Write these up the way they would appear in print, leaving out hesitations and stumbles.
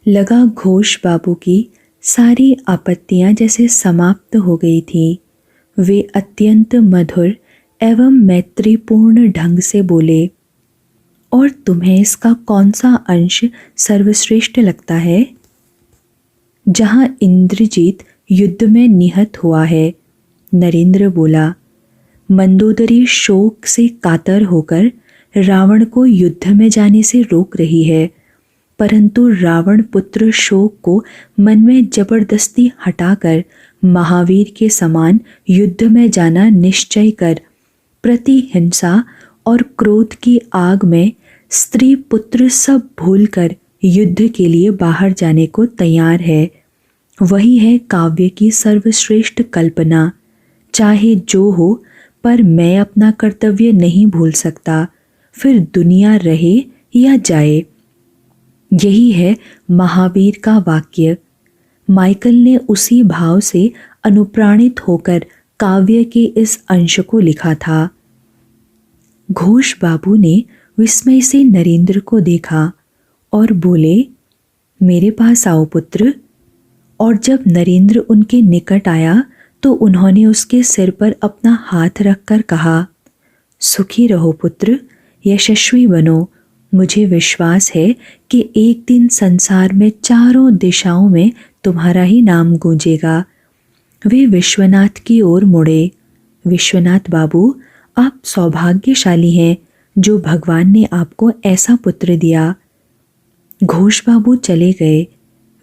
लगा घोष बाबू की सारी आपत्तियां जैसे समाप्त हो गई थी। वे अत्यंत मधुर एवं मैत्रीपूर्ण ढंग से बोले, और तुम्हें इसका कौन सा अंश सर्वश्रेष्ठ लगता है? जहां इंद्रजीत युद्ध में निहत हुआ है। नरेंद्र बोला, मंदोदरी शोक से कातर होकर रावण को युद्ध में जाने से रोक रही है, परंतु रावण पुत्र शोक को मन में जबरदस्ती हटाकर महावीर के समान युद्ध में जाना निश्चय कर प्रतिहिंसा और क्रोध की आग में स्त्री पुत्र सब भूलकर युद्ध के लिए बाहर जाने को तैयार है। वही है काव्य की सर्वश्रेष्ठ कल्पना। चाहे जो हो, पर मैं अपना कर्तव्य नहीं भूल सकता, फिर दुनिया रहे या जाए। यही है महावीर का वाक्य। माइकल ने उसी भाव से अनुप्राणित होकर काव्य के इस अंश को लिखा था। घोष बाबू ने विस्मय से नरेंद्र को देखा और बोले, मेरे पास आओ पुत्र। और जब नरेंद्र उनके निकट आया तो उन्होंने उसके सिर पर अपना हाथ रखकर कहा, सुखी रहो पुत्र, यशस्वी बनो। मुझे विश्वास है कि एक दिन संसार में चारों दिशाओं में तुम्हारा ही नाम गूंजेगा। वे विश्वनाथ की ओर मुड़े। विश्वनाथ बाबू, आप सौभाग्यशाली हैं जो भगवान ने आपको ऐसा पुत्र दिया। घोष बाबू चले गए।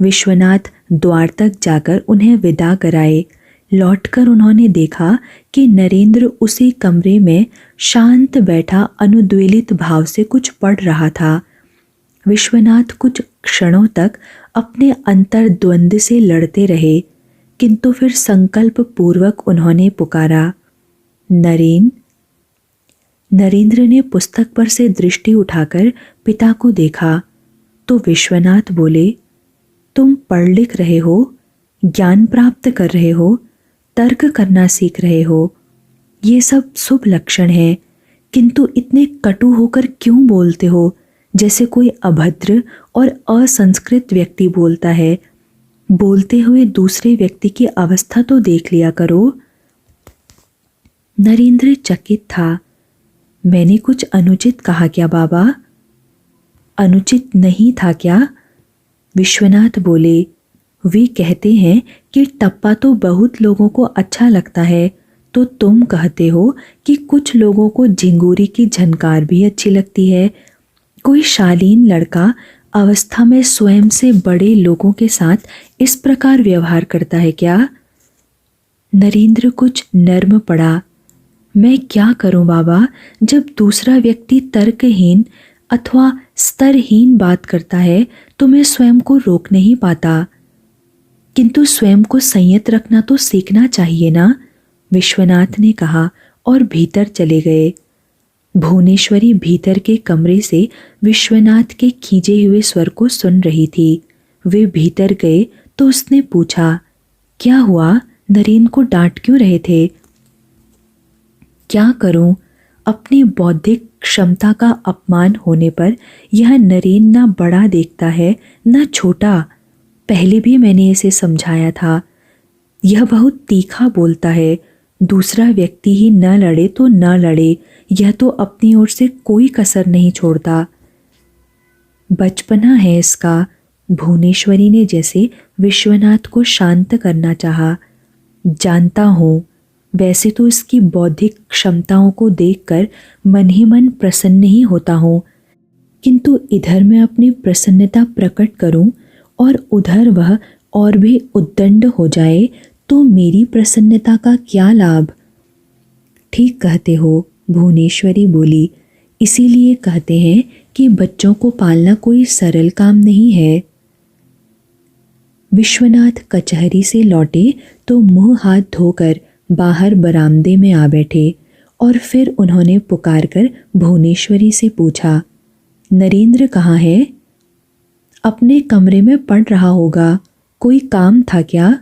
विश्वनाथ द्वार तक जाकर उन्हें विदा कराए। लौटकर उन्होंने देखा कि नरेंद्र उसी कमरे में शांत बैठा अनुद्वेलित भाव से कुछ पढ़ रहा था। विश्वनाथ कुछ क्षणों तक अपने अंतर्द्वंद से लड़ते रहे, किंतु फिर संकल्प पूर्वक उन्होंने पुकारा, नरेन। नरेंद्र ने पुस्तक पर से दृष्टि उठाकर पिता को देखा तो विश्वनाथ बोले, तुम पढ़ लिख रहे हो, ज्ञान प्राप्त कर रहे हो, तर्क करना सीख रहे हो, ये सब शुभ लक्षण है, किंतु इतने कटु होकर क्यों बोलते हो, जैसे कोई अभद्र और असंस्कृत व्यक्ति बोलता है। बोलते हुए दूसरे व्यक्ति की अवस्था तो देख लिया करो। नरेंद्र चकित था। मैंने कुछ अनुचित कहा क्या बाबा? अनुचित नहीं था क्या? विश्वनाथ बोले, वे कहते हैं कि टप्पा तो बहुत लोगों को अच्छा लगता है, तो तुम कहते हो कि कुछ लोगों को झिंगूरी की झनकार भी अच्छी लगती है। कोई शालीन लड़का अवस्था में स्वयं से बड़े लोगों के साथ इस प्रकार व्यवहार करता है क्या? नरेंद्र कुछ नर्म पड़ा। मैं क्या करूं बाबा, जब दूसरा व्यक्ति तर्कहीन अथवा स्तरहीन बात करता है तो मैं स्वयं को रोक नहीं पाता। किंतु स्वयं को संयत रखना तो सीखना चाहिए ना, विश्वनाथ ने कहा और भीतर चले गए। भुवनेश्वरी भीतर के कमरे से विश्वनाथ के खींचे हुए स्वर को सुन रही थी। वे भीतर गए तो उसने पूछा, क्या हुआ, नरेन को डांट क्यों रहे थे? क्या करूं, अपनी बौद्धिक क्षमता का अपमान होने पर यह नरेन ना बड़ा देखता है ना छोटा। पहले भी मैंने इसे समझाया था। यह बहुत तीखा बोलता है। दूसरा व्यक्ति ही न लड़े तो न लड़े, यह तो अपनी ओर से कोई कसर नहीं छोड़ता। बचपना है इसका। भुवनेश्वरी ने जैसे विश्वनाथ को शांत करना चाहा। जानता हूँ, वैसे तो इसकी बौद्धिक क्षमताओं को देखकर मन ही मन प्रसन्न ही होता हूँ, किंतु इधर मैं अपनी प्रसन्नता प्रकट करूं और उधर वह और भी उद्दंड हो जाए तो मेरी प्रसन्नता का क्या लाभ? ठीक कहते हो, भुवनेश्वरी बोली। इसीलिए कहते हैं कि बच्चों को पालना कोई सरल काम नहीं है। विश्वनाथ कचहरी से लौटे तो मुंह हाथ धोकर बाहर बरामदे में आ बैठे और फिर उन्होंने पुकारकर भुवनेश्वरी से पूछा, नरेंद्र कहाँ है? अपने कमरे में पढ़ रहा होगा। कोई काम था क्या?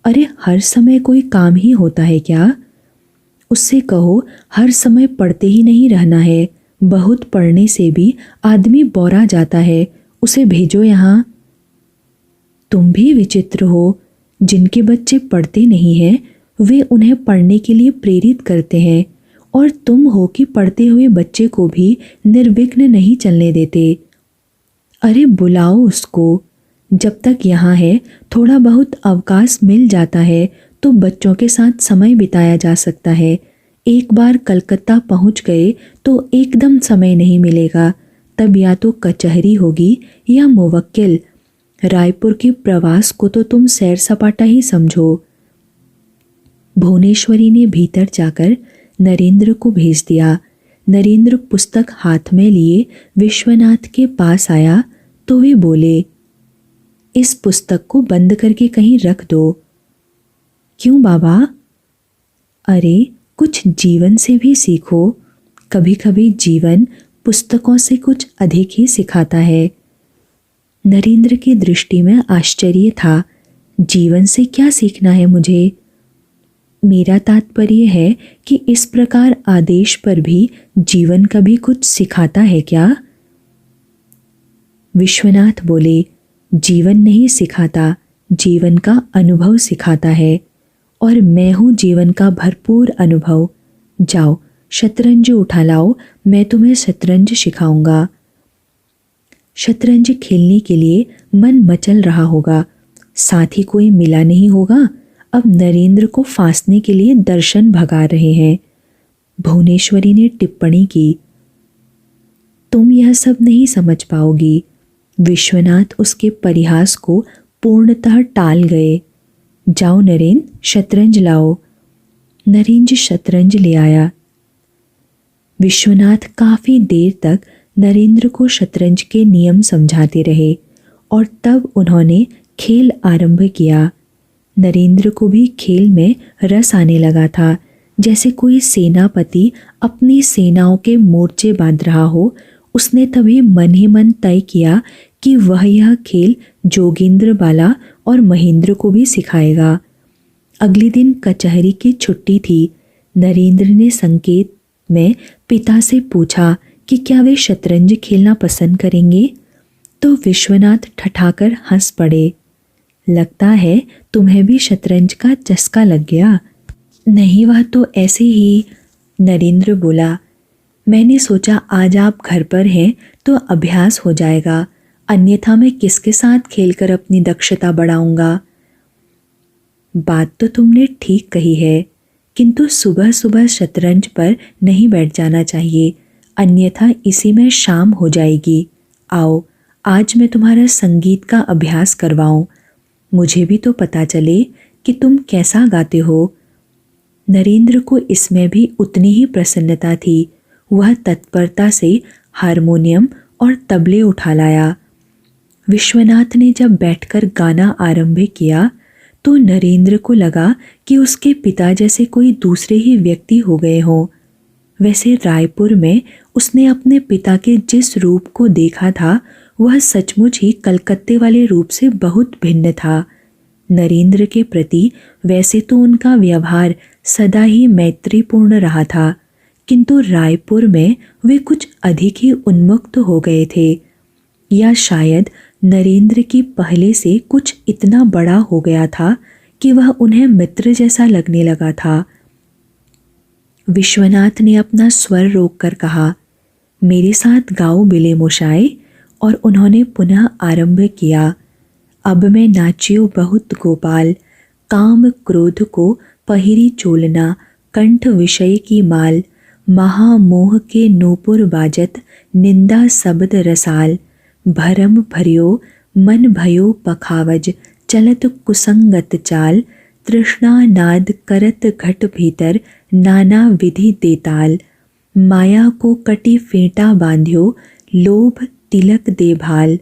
अरे हर समय कोई काम ही होता है क्या? उससे कहो हर समय पढ़ते ही नहीं रहना है। बहुत पढ़ने से भी आदमी बौरा जाता है उसे भेजो यहाँ। तुम भी विचित्र हो, जिनके बच्चे पढ़ते नहीं हैं वे उन्हें पढ़ने के लिए प्रेरित करते हैं, और तुम हो कि पढ़ते हुए बच्चे को भी निर्विघ्न नहीं चलने देते। अरे बुलाओ उसको। जब तक यहाँ है थोड़ा बहुत अवकाश मिल जाता है तो बच्चों के साथ समय बिताया जा सकता है। एक बार कलकत्ता पहुँच गए तो एकदम समय नहीं मिलेगा, तब या तो कचहरी होगी या मुवक्किल। रायपुर के प्रवास को तो तुम सैर सपाटा ही समझो। भुवनेश्वरी ने भीतर जाकर नरेंद्र को भेज दिया। नरेंद्र पुस्तक हाथ में लिए विश्वनाथ के पास आया तो वे बोले, इस पुस्तक को बंद करके कहीं रख दो। क्यों बाबा? अरे कुछ जीवन से भी सीखो। कभी कभी जीवन पुस्तकों से कुछ अधिक ही सिखाता है। नरेंद्र की दृष्टि में आश्चर्य था। जीवन से क्या सीखना है मुझे? मेरा तात्पर्य है कि इस प्रकार आदेश पर भी जीवन कभी कुछ सिखाता है क्या? विश्वनाथ बोले, जीवन नहीं सिखाता, जीवन का अनुभव सिखाता है, और मैं हूँ जीवन का भरपूर अनुभव। जाओ शतरंज उठा लाओ, मैं तुम्हें शतरंज सिखाऊंगा। शतरंज खेलने के लिए मन मचल रहा होगा, साथ ही कोई मिला नहीं होगा। अब नरेंद्र को फांसने के लिए दर्शन भगा रहे हैं। भुवनेश्वरी ने टिप्पणी की, तुम यह सब नहीं समझ पाओगी। विश्वनाथ उसके परिहास को पूर्णतः टाल गए। जाओ नरेंद्र, शतरंज लाओ। नरेंद्र शतरंज ले आया। विश्वनाथ काफी देर तक नरेंद्र को शतरंज के नियम समझाते रहे और तब उन्होंने खेल आरंभ किया। नरेंद्र को भी खेल में रस आने लगा था, जैसे कोई सेनापति अपनी सेनाओं के मोर्चे बांध रहा हो। उसने तभी मन ही मन तय किया कि वह यह खेल जोगेंद्र बाला और महेंद्र को भी सिखाएगा। अगले दिन कचहरी की छुट्टी थी। नरेंद्र ने संकेत में पिता से पूछा कि क्या वे शतरंज खेलना पसंद करेंगे, तो विश्वनाथ ठठाकर हंस पड़े। लगता है तुम्हें भी शतरंज का चस्का लग गया। नहीं, वह तो ऐसे ही। नरेंद्र बोला, मैंने सोचा आज आप घर पर हैं तो अभ्यास हो जाएगा, अन्यथा मैं किसके साथ खेलकर अपनी दक्षता बढ़ाऊंगा। बात तो तुमने ठीक कही है, किंतु सुबह सुबह शतरंज पर नहीं बैठ जाना चाहिए, अन्यथा इसी में शाम हो जाएगी। आओ आज मैं तुम्हारा संगीत का अभ्यास करवाऊं, मुझे भी तो पता चले कि तुम कैसा गाते हो। नरेंद्र को इसमें भी उतनी ही प्रसन्नता थी। वह तत्परता से हारमोनियम और तबले उठा लाया। विश्वनाथ ने जब बैठकर गाना आरंभ किया तो नरेंद्र को लगा कि उसके पिता जैसे कोई दूसरे ही व्यक्ति हो गए हों। वैसे रायपुर में उसने अपने पिता के जिस रूप को देखा था वह सचमुच ही कलकत्ते वाले रूप से बहुत भिन्न था। नरेंद्र के प्रति वैसे तो उनका व्यवहार सदा ही मैत्रीपूर्ण रहा था, किंतु रायपुर में वे कुछ अधिक ही उन्मुक्त हो गए थे, या शायद नरेंद्र की पहले से कुछ इतना बड़ा हो गया था कि वह उन्हें मित्र जैसा लगने लगा था। विश्वनाथ ने अपना स्वर रोककर कहा, मेरे साथ गाओ बिले मोशाए, और उन्होंने पुनः आरंभ किया। अब मैं नाचियो बहुत गोपाल, काम क्रोध को पहिरी चोलना, कंठ विषय की माल, महामोह के नूपुर बाजत, निंदा शब्द रसाल, भरम भरियो मन भयो पखावज, चलत कुसंगत चाल, तृष्णा नाद करत घट भीतर, नाना विधि देताल, माया को कटी फेंटा बांध्यो, लोभ तिलक दे भाल,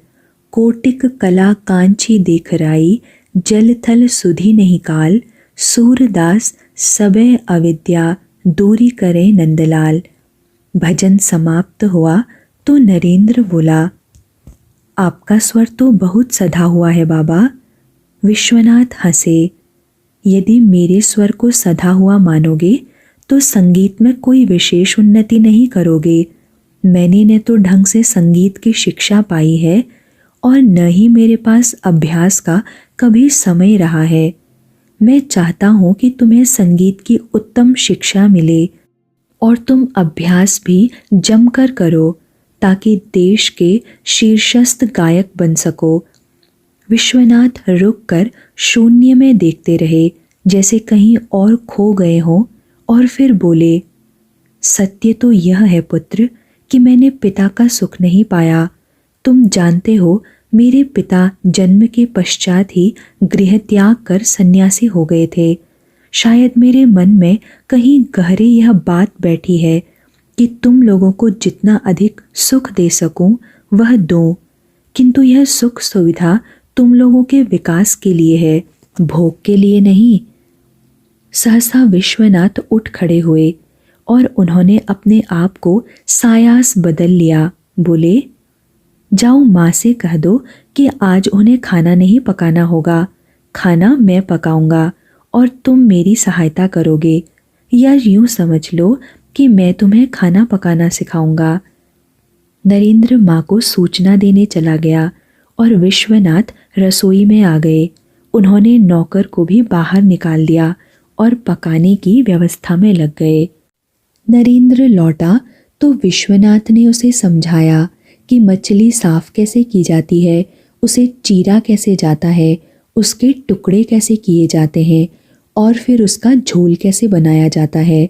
कोटिक कला कांची देख राई, जल थल सुधि नहीं काल, सूरदास सबे अविद्या, दूरी करे नंदलाल। भजन समाप्त हुआ तो नरेंद्र बोला, आपका स्वर तो बहुत सधा हुआ है बाबा। विश्वनाथ हंसे, यदि मेरे स्वर को सधा हुआ मानोगे तो संगीत में कोई विशेष उन्नति नहीं करोगे। मैंने न तो ढंग से संगीत की शिक्षा पाई है और न ही मेरे पास अभ्यास का कभी समय रहा है। मैं चाहता हूँ कि तुम्हें संगीत की उत्तम शिक्षा मिले और तुम अभ्यास भी जमकर करो ताकि देश के शीर्षस्थ गायक बन सको। विश्वनाथ रुककर शून्य में देखते रहे, जैसे कहीं और खो गए हों, और फिर बोले, सत्य तो यह है पुत्र कि मैंने पिता का सुख नहीं पाया। तुम जानते हो, मेरे पिता जन्म के पश्चात ही गृह त्याग कर सन्यासी हो गए थे। शायद मेरे मन में कहीं गहरे यह बात बैठी है कि तुम लोगों को जितना अधिक सुख दे सकूं वह दूं, किंतु यह सुख सुविधा तुम लोगों के विकास के लिए है, भोग के लिए नहीं। सहसा विश्वनाथ उठ खड़े हुए और उन्होंने अपने आप को सायास बदल लिया। बोले, जाओ माँ से कह दो कि आज उन्हें खाना नहीं पकाना होगा, खाना मैं पकाऊंगा और तुम मेरी सहायता करोगे, या यूं समझ लो कि मैं तुम्हें खाना पकाना सिखाऊंगा। नरेंद्र माँ को सूचना देने चला गया और विश्वनाथ रसोई में आ गए। उन्होंने नौकर को भी बाहर निकाल दिया और पकाने की व्यवस्था में लग गए। नरेंद्र लौटा तो विश्वनाथ ने उसे समझाया कि मछली साफ कैसे की जाती है, उसे चीरा कैसे जाता है, उसके टुकड़े कैसे किए जाते हैं और फिर उसका झोल कैसे बनाया जाता है।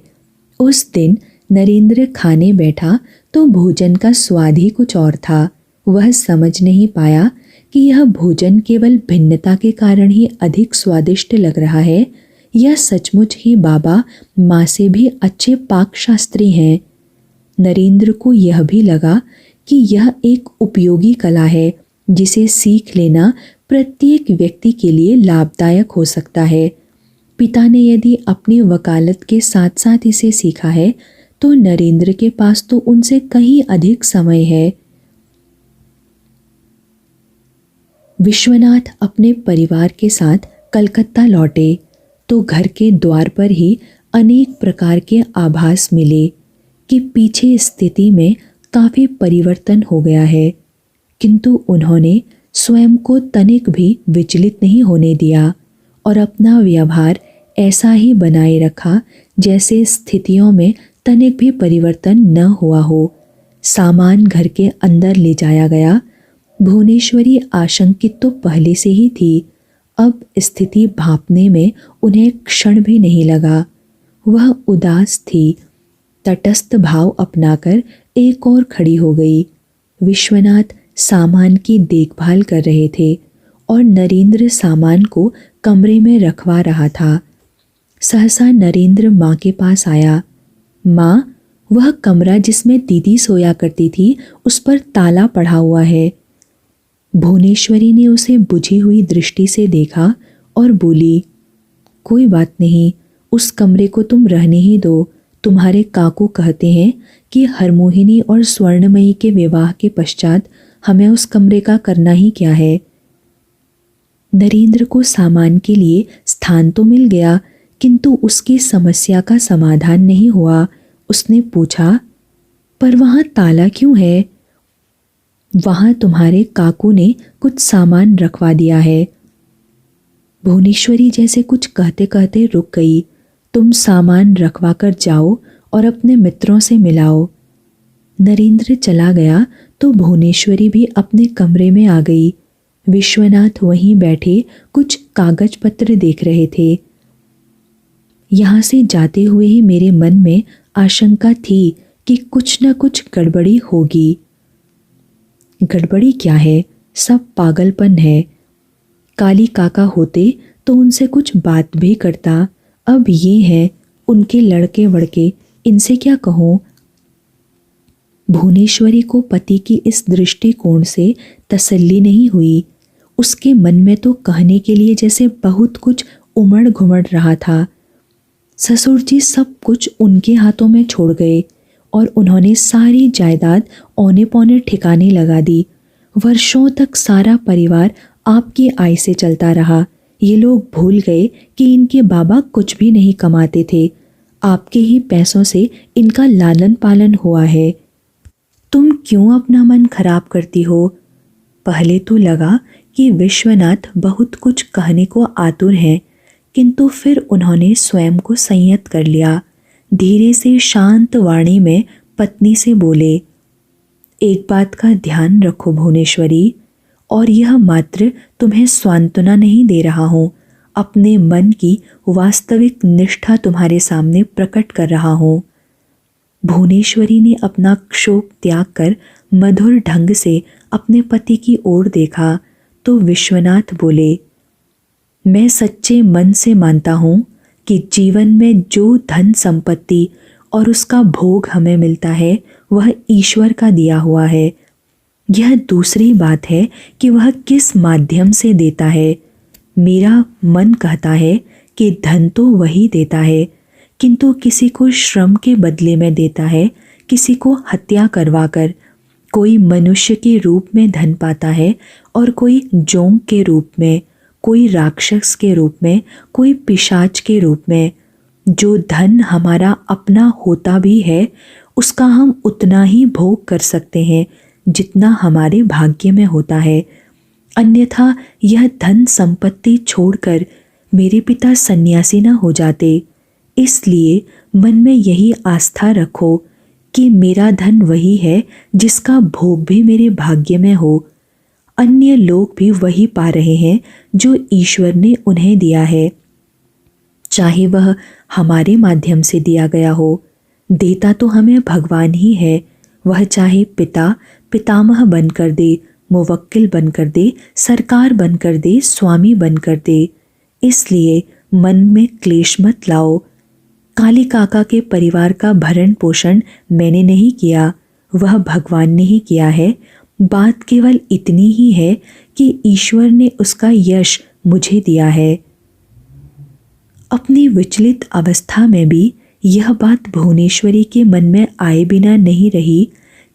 उस दिन नरेंद्र खाने बैठा तो भोजन का स्वाद ही कुछ और था। वह समझ नहीं पाया कि यह भोजन केवल भिन्नता के कारण ही अधिक स्वादिष्ट लग रहा है या सचमुच ही बाबा माँ से भी अच्छे पाक शास्त्री हैं। नरेंद्र को यह भी लगा कि यह एक उपयोगी कला है जिसे सीख लेना प्रत्येक व्यक्ति के लिए लाभदायक हो सकता है। पिता ने यदि अपनी वकालत के साथ साथ इसे सीखा है तो नरेंद्र के पास तो उनसे कहीं अधिक समय है। विश्वनाथ अपने परिवार के साथ कलकत्ता लौटे तो घर के द्वार पर ही अनेक प्रकार के आभास मिले कि पीछे स्थिति में काफ़ी परिवर्तन हो गया है, किंतु उन्होंने स्वयं को तनिक भी विचलित नहीं होने दिया और अपना व्यवहार ऐसा ही बनाए रखा जैसे स्थितियों में तनिक भी परिवर्तन न हुआ हो। सामान घर के अंदर ले जाया गया। भुवनेश्वरी आशंकित तो पहले से ही थी, अब स्थिति भांपने में उन्हें क्षण भी नहीं लगा। वह उदास थी, तटस्थ भाव अपनाकर एक और खड़ी हो गई। विश्वनाथ सामान की देखभाल कर रहे थे और नरेंद्र सामान को कमरे में रखवा रहा था। सहसा नरेंद्र माँ के पास आया। माँ, वह कमरा जिसमें दीदी सोया करती थी उस पर ताला पड़ा हुआ है। भुवनेश्वरी ने उसे बुझी हुई दृष्टि से देखा और बोली, कोई बात नहीं, उस कमरे को तुम रहने ही दो। तुम्हारे काकू कहते हैं कि हरमोहिनी और स्वर्णमयी के विवाह के पश्चात हमें उस कमरे का करना ही क्या है। नरेंद्र को सामान के लिए स्थान तो मिल गया, किंतु उसकी समस्या का समाधान नहीं हुआ। उसने पूछा, पर वहाँ ताला क्यों है? वहाँ तुम्हारे काकू ने कुछ सामान रखवा दिया है। भुवनेश्वरी जैसे कुछ कहते कहते रुक गई। तुम सामान रखवा कर जाओ और अपने मित्रों से मिलाओ। नरेंद्र चला गया तो भुवनेश्वरी भी अपने कमरे में आ गई। विश्वनाथ वहीं बैठे कुछ कागज पत्र देख रहे थे। यहाँ से जाते हुए ही मेरे मन में आशंका थी कि कुछ न कुछ गड़बड़ी होगी। गड़बड़ी क्या है? सब पागलपन है। काली काका होते तो उनसे कुछ बात भी करता। अब ये हैं उनके लड़के वड़के, इनसे क्या कहूँ। भुवनेश्वरी को पति की इस दृष्टिकोण से तसल्ली नहीं हुई। उसके मन में तो कहने के लिए जैसे बहुत कुछ उमड़ घुमड़ रहा था। ससुर जी सब कुछ उनके हाथों में छोड़ गए और उन्होंने सारी जायदाद औने पौने ठिकाने लगा दी। वर्षों तक सारा परिवार आपकी आय से चलता रहा। ये लोग भूल गए कि इनके बाबा कुछ भी नहीं कमाते थे, आपके ही पैसों से इनका लालन पालन हुआ है। तुम क्यों अपना मन खराब करती हो? पहले तो लगा कि विश्वनाथ बहुत कुछ कहने को आतुर हैं, किंतु फिर उन्होंने स्वयं को संयत कर लिया। धीरे से शांत वाणी में पत्नी से बोले, एक बात का ध्यान रखो भुवनेश्वरी, और यह मात्र तुम्हें सांत्वना नहीं दे रहा हूँ, अपने मन की वास्तविक निष्ठा तुम्हारे सामने प्रकट कर रहा हूँ। भुवनेश्वरी ने अपना क्षोभ त्याग कर मधुर ढंग से अपने पति की ओर देखा तो विश्वनाथ बोले, मैं सच्चे मन से मानता हूँ कि जीवन में जो धन संपत्ति और उसका भोग हमें मिलता है वह ईश्वर का दिया हुआ है। यह दूसरी बात है कि वह किस माध्यम से देता है। मेरा मन कहता है कि धन तो वही देता है, किंतु किसी को श्रम के बदले में देता है, किसी को हत्या करवाकर। कोई मनुष्य के रूप में धन पाता है और कोई जोंक के रूप में, कोई राक्षस के रूप में, कोई पिशाच के रूप में। जो धन हमारा अपना होता भी है उसका हम उतना ही भोग कर सकते हैं जितना हमारे भाग्य में होता है। अन्यथा यह धन संपत्ति छोड़कर मेरे पिता सन्यासी न हो जाते। इसलिए मन में यही आस्था रखो कि मेरा धन वही है जिसका भोग भी मेरे भाग्य में हो। अन्य लोग भी वही पा रहे हैं जो ईश्वर ने उन्हें दिया है, चाहे वह हमारे माध्यम से दिया गया हो। देता तो हमें भगवान ही है, वह चाहे पिता पितामह बनकर दे, मुवक्किल बनकर दे, सरकार बनकर दे, स्वामी बनकर दे। इसलिए मन में क्लेश मत लाओ। काली काका के परिवार का भरण पोषण मैंने नहीं किया, वह भगवान ने ही किया है। बात केवल इतनी ही है कि ईश्वर ने उसका यश मुझे दिया है। अपनी विचलित अवस्था में भी यह बात भुवनेश्वरी के मन में आए बिना नहीं रही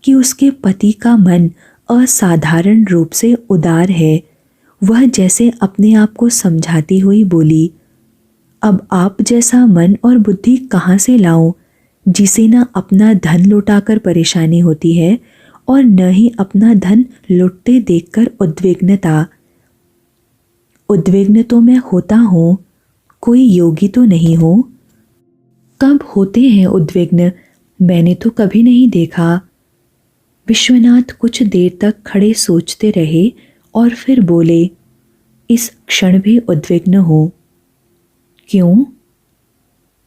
कि उसके पति का मन असाधारण रूप से उदार है। वह जैसे अपने आप को समझाती हुई बोली, अब आप जैसा मन और बुद्धि कहाँ से लाऊं, जिसे न अपना धन लुटाकर परेशानी होती है और न ही अपना धन लुटते देखकर उद्विग्नता। उद्विग्न तो मैं होता हूँ, कोई योगी तो नहीं हूँ। कब होते हैं उद्विग्न, मैंने तो कभी नहीं देखा। विश्वनाथ कुछ देर तक खड़े सोचते रहे और फिर बोले, इस क्षण भी उद्विग्न हो। क्यों?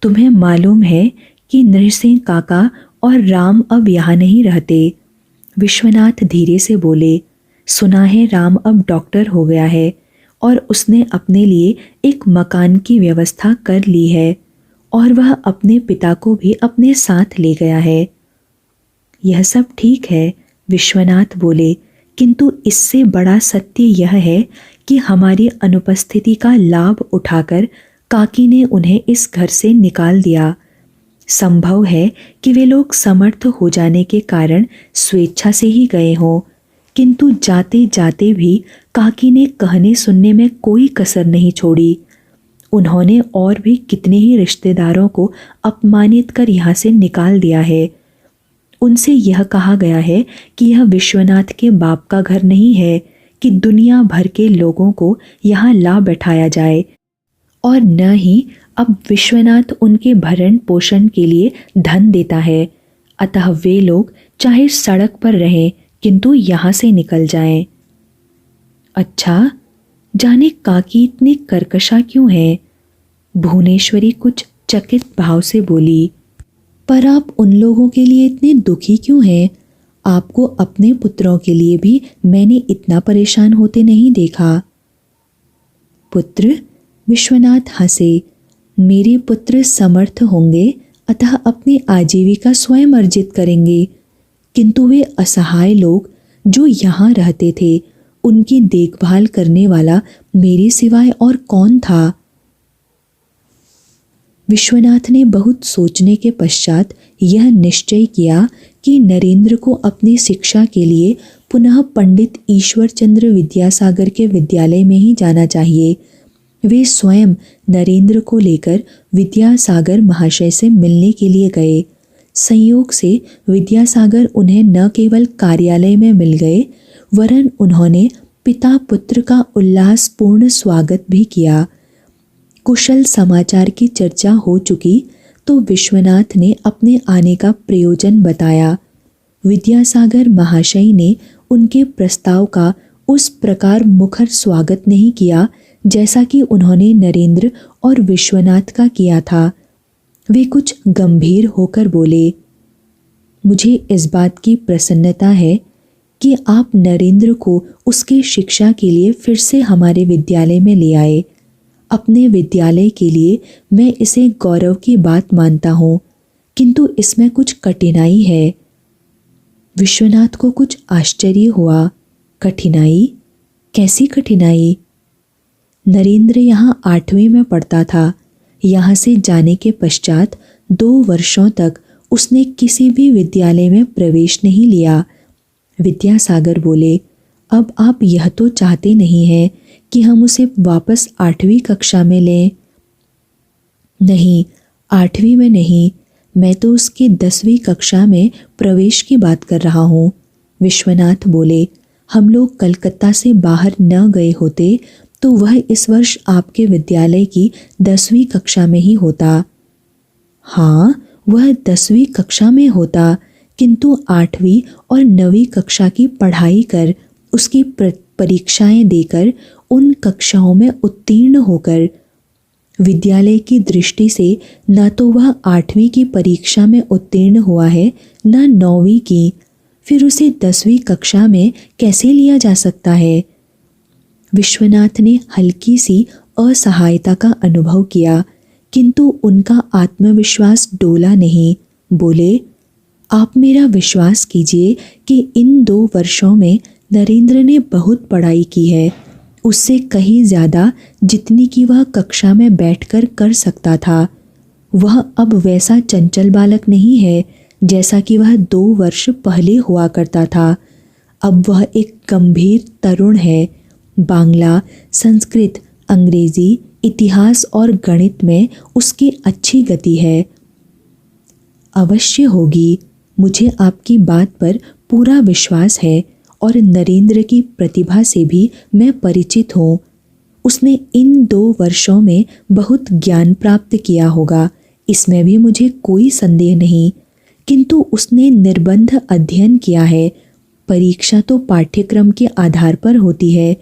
तुम्हें मालूम है कि नरसिंह काका और राम अब यहाँ नहीं रहते। विश्वनाथ धीरे से बोले, सुना है राम अब डॉक्टर हो गया है और उसने अपने लिए एक मकान की व्यवस्था कर ली है और वह अपने पिता को भी अपने साथ ले गया है। यह सब ठीक है, विश्वनाथ बोले, किंतु इससे बड़ा सत्य यह है कि हमारी अनुपस्थिति का लाभ उठाकर काकी ने उन्हें इस घर से निकाल दिया। संभव है कि वे लोग समर्थ हो जाने के कारण स्वेच्छा से ही गए हों, किंतु जाते जाते भी काकी ने कहने सुनने में कोई कसर नहीं छोड़ी। उन्होंने और भी कितने ही रिश्तेदारों को अपमानित कर यहाँ से निकाल दिया है। उनसे यह कहा गया है कि यह विश्वनाथ के बाप का घर नहीं है कि दुनिया भर के लोगों को यहाँ ला बैठाया जाए, और न ही अब विश्वनाथ उनके भरण पोषण के लिए धन देता है। अतः वे लोग चाहे सड़क पर रहें किंतु यहाँ से निकल जाएं। अच्छा, जाने काकी इतनी कर्कशा क्यों है? भुवनेश्वरी कुछ चकित भाव से बोली, पर आप उन लोगों के लिए इतने दुखी क्यों हैं? आपको अपने पुत्रों के लिए भी मैंने इतना परेशान होते नहीं देखा। पुत्र? विश्वनाथ हंसे, मेरे पुत्र समर्थ होंगे अतः अपनी आजीविका स्वयं अर्जित करेंगे, किंतु वे असहाय लोग जो यहाँ रहते थे उनकी देखभाल करने वाला मेरे सिवाय और कौन था? विश्वनाथ ने बहुत सोचने के पश्चात यह निश्चय किया कि नरेंद्र को अपनी शिक्षा के लिए पुनः पंडित ईश्वरचंद्र विद्यासागर के विद्यालय में ही जाना चाहिए। वे स्वयं नरेंद्र को लेकर विद्यासागर महाशय से मिलने के लिए गए। संयोग से विद्यासागर उन्हें न केवल कार्यालय में मिल गए, वरन उन्होंने पिता पुत्र का उल्लासपूर्ण स्वागत भी किया। कुशल समाचार की चर्चा हो चुकी तो विश्वनाथ ने अपने आने का प्रयोजन बताया। विद्यासागर महाशय ने उनके प्रस्ताव का उस प्रकार मुखर स्वागत नहीं किया जैसा कि उन्होंने नरेंद्र और विश्वनाथ का किया था। वे कुछ गंभीर होकर बोले, मुझे इस बात की प्रसन्नता है कि आप नरेंद्र को उसकी शिक्षा के लिए फिर से हमारे विद्यालय में ले आए। अपने विद्यालय के लिए मैं इसे गौरव की बात मानता हूँ, किंतु इसमें कुछ कठिनाई है। विश्वनाथ को कुछ आश्चर्य हुआ। कठिनाई? कैसी कठिनाई? नरेंद्र यहाँ 8वीं में पढ़ता था। यहाँ से जाने के पश्चात 2 वर्षों तक उसने किसी भी विद्यालय में प्रवेश नहीं लिया। विद्यासागर बोले, अब आप यह तो चाहते नहीं हैं कि हम उसे वापस 8वीं कक्षा में लें? नहीं, 8वीं में नहीं, मैं तो उसकी 10वीं कक्षा में प्रवेश की बात कर रहा हूँ। विश्वनाथ बोले, हम लोग कलकत्ता से बाहर न गए होते तो वह इस वर्ष आपके विद्यालय की 10वीं कक्षा में ही होता। हाँ, वह 10वीं कक्षा में होता, किंतु 8वीं और 9वीं कक्षा की पढ़ाई कर, उसकी परीक्षाएं देकर, उन कक्षाओं में उत्तीर्ण होकर, विद्यालय की दृष्टि से न तो वह 8वीं की परीक्षा में उत्तीर्ण हुआ है न 9वीं की, फिर उसे 10वीं कक्षा में कैसे लिया जा सकता है? विश्वनाथ ने हल्की सी असहायता का अनुभव किया, किंतु उनका आत्मविश्वास डोला नहीं। बोले, आप मेरा विश्वास कीजिए कि इन 2 वर्षों में नरेंद्र ने बहुत पढ़ाई की है, उससे कहीं ज़्यादा जितनी कि वह कक्षा में बैठकर कर सकता था। वह अब वैसा चंचल बालक नहीं है जैसा कि वह 2 वर्ष पहले हुआ करता था। अब वह एक गंभीर तरुण है। बांग्ला, संस्कृत, अंग्रेजी, इतिहास और गणित में उसकी अच्छी गति है। अवश्य होगी, मुझे आपकी बात पर पूरा विश्वास है और नरेंद्र की प्रतिभा से भी मैं परिचित हूँ। उसने इन 2 वर्षों में बहुत ज्ञान प्राप्त किया होगा, इसमें भी मुझे कोई संदेह नहीं, किंतु उसने निर्बंध अध्ययन किया है। परीक्षा तो पाठ्यक्रम के आधार पर होती है।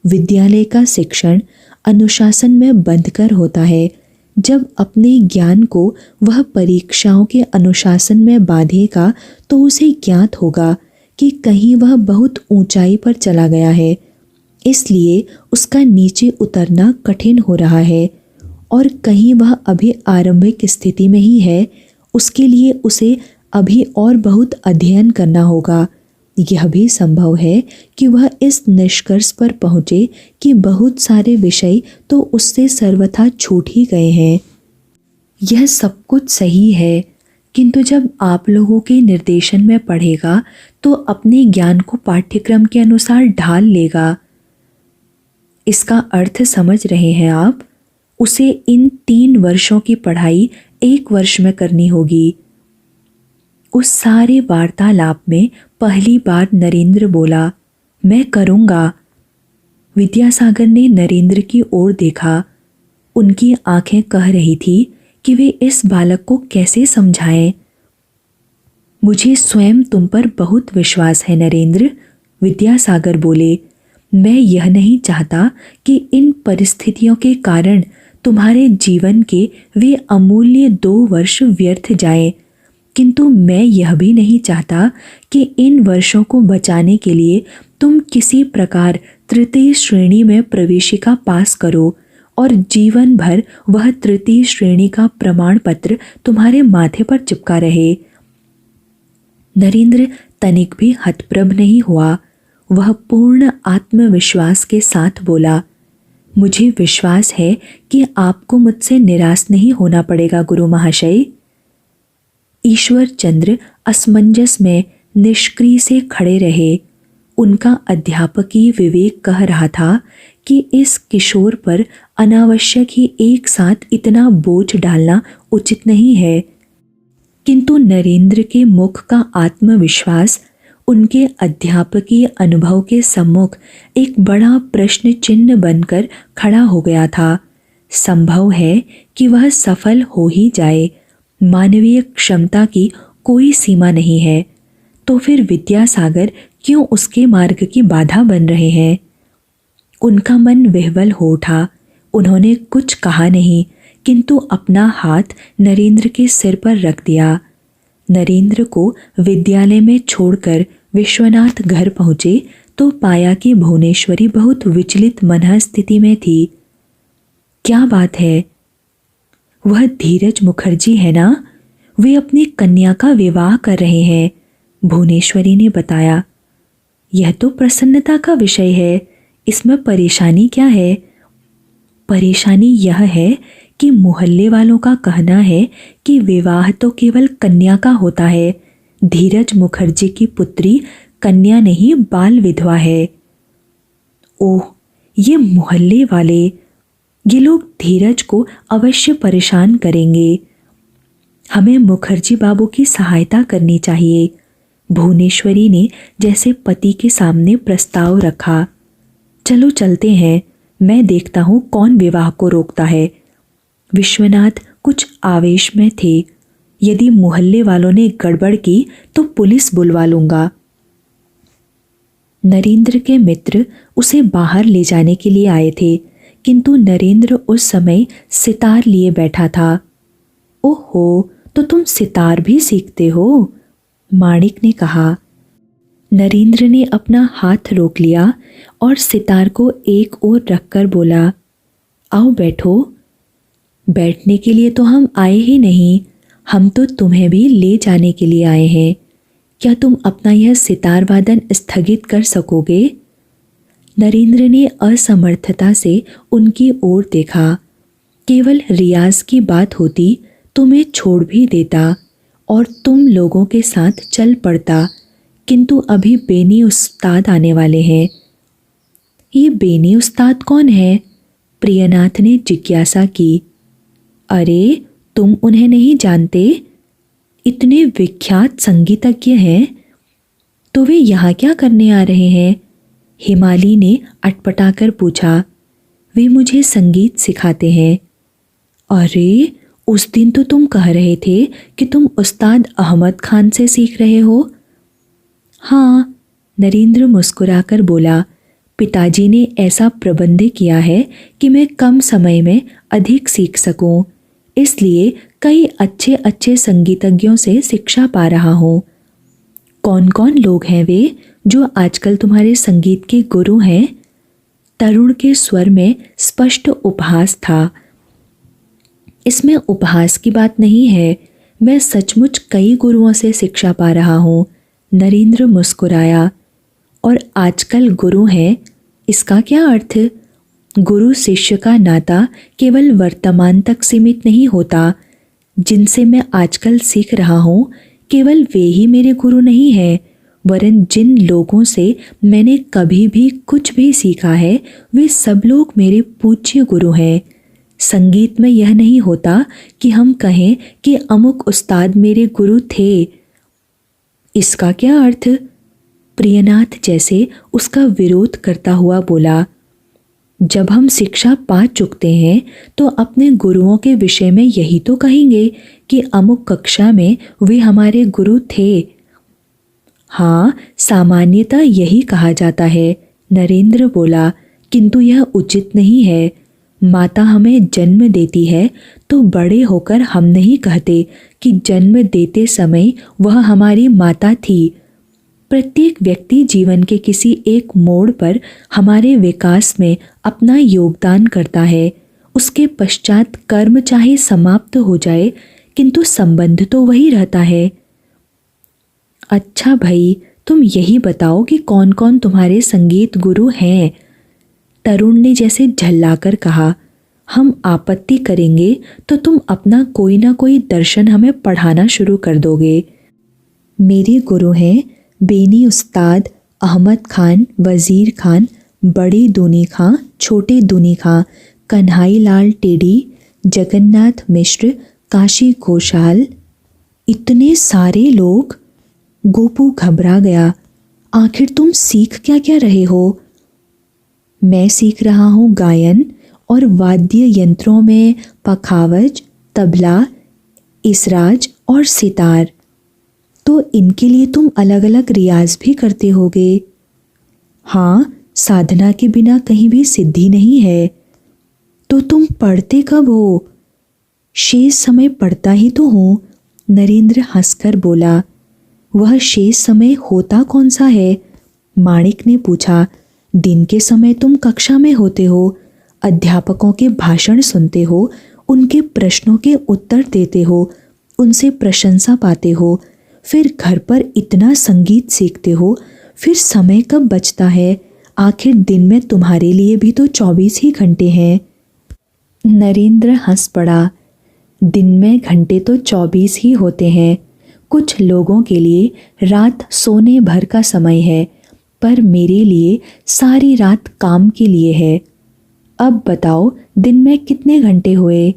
विद्यालय का शिक्षण अनुशासन में बंधकर होता है। जब अपने ज्ञान को वह परीक्षाओं के अनुशासन में बांधेगा तो उसे ज्ञात होगा कि कहीं वह बहुत ऊंचाई पर चला गया है, इसलिए उसका नीचे उतरना कठिन हो रहा है, और कहीं वह अभी आरंभिक स्थिति में ही है, उसके लिए उसे अभी और बहुत अध्ययन करना होगा। यह भी संभव है कि वह इस निष्कर्ष पर पहुँचे कि बहुत सारे विषय तो उससे सर्वथा छूट ही गए हैं। यह सब कुछ सही है, किंतु जब आप लोगों के निर्देशन में पढ़ेगा तो अपने ज्ञान को पाठ्यक्रम के अनुसार ढाल लेगा। इसका अर्थ समझ रहे हैं आप? उसे इन 3 वर्षों की पढ़ाई 1 वर्ष में करनी होगी। उस सारे वार्तालाप में पहली बार नरेंद्र बोला, मैं करूँगा। विद्यासागर ने नरेंद्र की ओर देखा। उनकी आंखें कह रही थी कि वे इस बालक को कैसे समझाएं। मुझे स्वयं तुम पर बहुत विश्वास है नरेंद्र, विद्यासागर बोले। मैं यह नहीं चाहता कि इन परिस्थितियों के कारण तुम्हारे जीवन के वे अमूल्य 2 वर्ष व्यर्थ जाएं, किंतु मैं यह भी नहीं चाहता कि इन वर्षों को बचाने के लिए तुम किसी प्रकार 3य श्रेणी में प्रवेशिका पास करो और जीवन भर वह 3य श्रेणी का प्रमाण पत्र तुम्हारे माथे पर चिपका रहे। नरेंद्र तनिक भी हतप्रभ नहीं हुआ। वह पूर्ण आत्मविश्वास के साथ बोला, मुझे विश्वास है कि आपको मुझसे निराश नहीं होना पड़ेगा गुरु महाशय। ईश्वर चंद्र असमंजस में निष्क्रिय से खड़े रहे। उनका अध्यापकीय विवेक कह रहा था कि इस किशोर पर अनावश्यक ही एक साथ इतना बोझ डालना उचित नहीं है, किंतु नरेंद्र के मुख का आत्मविश्वास उनके अध्यापकीय अनुभव के सम्मुख एक बड़ा प्रश्न चिन्ह बनकर खड़ा हो गया था। संभव है कि वह सफल हो ही जाए, मानवीय क्षमता की कोई सीमा नहीं है, तो फिर विद्यासागर क्यों उसके मार्ग की बाधा बन रहे हैं? उनका मन विह्वल हो उठा। उन्होंने कुछ कहा नहीं, किंतु अपना हाथ नरेंद्र के सिर पर रख दिया। नरेंद्र को विद्यालय में छोड़कर विश्वनाथ घर पहुँचे तो पाया कि भुवनेश्वरी बहुत विचलित मनः स्थिति में थी। क्या बात है? वह धीरज मुखर्जी है ना? वे अपनी कन्या का विवाह कर रहे हैं, भुवनेश्वरी ने बताया। यह तो प्रसन्नता का विषय है, इसमें परेशानी क्या है? परेशानी यह है कि मोहल्ले वालों का कहना है कि विवाह तो केवल कन्या का होता है। धीरज मुखर्जी की पुत्री कन्या नहीं, बाल विधवा है। ओह, ये मोहल्ले वाले, ये लोग धीरज को अवश्य परेशान करेंगे। हमें मुखर्जी बाबू की सहायता करनी चाहिए, भुवनेश्वरी ने जैसे पति के सामने प्रस्ताव रखा। चलो चलते हैं, मैं देखता हूँ कौन विवाह को रोकता है। विश्वनाथ कुछ आवेश में थे। यदि मोहल्ले वालों ने गड़बड़ की तो पुलिस बुलवा लूंगा। नरेंद्र के मित्र उसे बाहर ले जाने के लिए आए थे, किंतु नरेंद्र उस समय सितार लिए बैठा था। ओहो, तो तुम सितार भी सीखते हो? माणिक ने कहा। नरेंद्र ने अपना हाथ रोक लिया और सितार को एक ओर रखकर बोला, आओ बैठो। बैठने के लिए तो हम आए ही नहीं, हम तो तुम्हें भी ले जाने के लिए आए हैं। क्या तुम अपना यह सितार वादन स्थगित कर सकोगे? नरेंद्र ने असमर्थता से उनकी ओर देखा। केवल रियाज की बात होती तो मैं छोड़ भी देता और तुम लोगों के साथ चल पड़ता, किंतु अभी बेनी उस्ताद आने वाले हैं। ये बेनी उस्ताद कौन है? प्रियनाथ ने जिज्ञासा की। अरे, तुम उन्हें नहीं जानते? इतने विख्यात संगीतज्ञ हैं, तो वे यहाँ क्या करने आ रहे हैं? हिमाली ने अटपटाकर पूछा। वे मुझे संगीत सिखाते हैं। अरे, उस दिन तो तुम कह रहे थे कि तुम उस्ताद अहमद खान से सीख रहे हो। हाँ, नरेंद्र मुस्कुराकर बोला। पिताजी ने ऐसा प्रबंध किया है कि मैं कम समय में अधिक सीख सकूं, इसलिए कई अच्छे अच्छे संगीतज्ञों से शिक्षा पा रहा हूँ। कौन कौन लोग हैं वे जो आजकल तुम्हारे संगीत के गुरु हैं? तरुण के स्वर में स्पष्ट उपहास था। इसमें उपहास की बात नहीं है, मैं सचमुच कई गुरुओं से शिक्षा पा रहा हूँ, नरेंद्र मुस्कुराया। और आजकल गुरु हैं, इसका क्या अर्थ? गुरु शिष्य का नाता केवल वर्तमान तक सीमित नहीं होता। जिनसे मैं आजकल सीख रहा हूँ, केवल वे ही मेरे गुरु नहीं हैं, वरन जिन लोगों से मैंने कभी भी कुछ भी सीखा है, वे सब लोग मेरे पूज्य गुरु हैं। संगीत में यह नहीं होता कि हम कहें कि अमुक उस्ताद मेरे गुरु थे। इसका क्या अर्थ? प्रियनाथ जैसे उसका विरोध करता हुआ बोला। जब हम शिक्षा पा चुकते हैं तो अपने गुरुओं के विषय में यही तो कहेंगे कि अमुक कक्षा में वे हमारे गुरु थे। हाँ, सामान्यतः यही कहा जाता है, नरेंद्र बोला, किंतु यह उचित नहीं है। माता हमें जन्म देती है तो बड़े होकर हम नहीं कहते कि जन्म देते समय वह हमारी माता थी। प्रत्येक व्यक्ति जीवन के किसी एक मोड़ पर हमारे विकास में अपना योगदान करता है। उसके पश्चात कर्म चाहे समाप्त हो जाए, किंतु संबंध तो वही रहता है। अच्छा भाई, तुम यही बताओ कि कौन कौन तुम्हारे संगीत गुरु हैं? तरुण ने जैसे झल्लाकर कहा। हम आपत्ति करेंगे तो तुम अपना कोई ना कोई दर्शन हमें पढ़ाना शुरू कर दोगे। मेरे गुरु हैं बेनी उस्ताद, अहमद खान, वज़ीर खान, बड़े दूनी खां, छोटे दूनी खां, कन्हाई लाल टेडी, जगन्नाथ मिश्र, काशी घोषाल। इतने सारे लोग! गोपू घबरा गया। आखिर तुम सीख क्या क्या रहे हो? मैं सीख रहा हूँ गायन और वाद्य यंत्रों में पखावज, तबला, इसराज और सितार। तो इनके लिए तुम अलग अलग रियाज भी करते होगे। हाँ, साधना के बिना कहीं भी सिद्धि नहीं है। तो तुम पढ़ते कब हो? शेष समय पढ़ता ही तो हूँ, नरेंद्र हंसकर बोला। वह शेष समय होता कौन सा है? माणिक ने पूछा। दिन के समय तुम कक्षा में होते हो, अध्यापकों के भाषण सुनते हो, उनके प्रश्नों के उत्तर देते हो, उनसे प्रशंसा पाते हो, फिर घर पर इतना संगीत सीखते हो। फिर समय कब बचता है? आखिर दिन में तुम्हारे लिए भी तो 24 ही घंटे हैं। नरेंद्र हंस पड़ा। दिन में घंटे तो 24 ही होते हैं। कुछ लोगों के लिए रात सोने भर का समय है, पर मेरे लिए सारी रात काम के लिए है। अब बताओ, दिन में कितने घंटे हुए?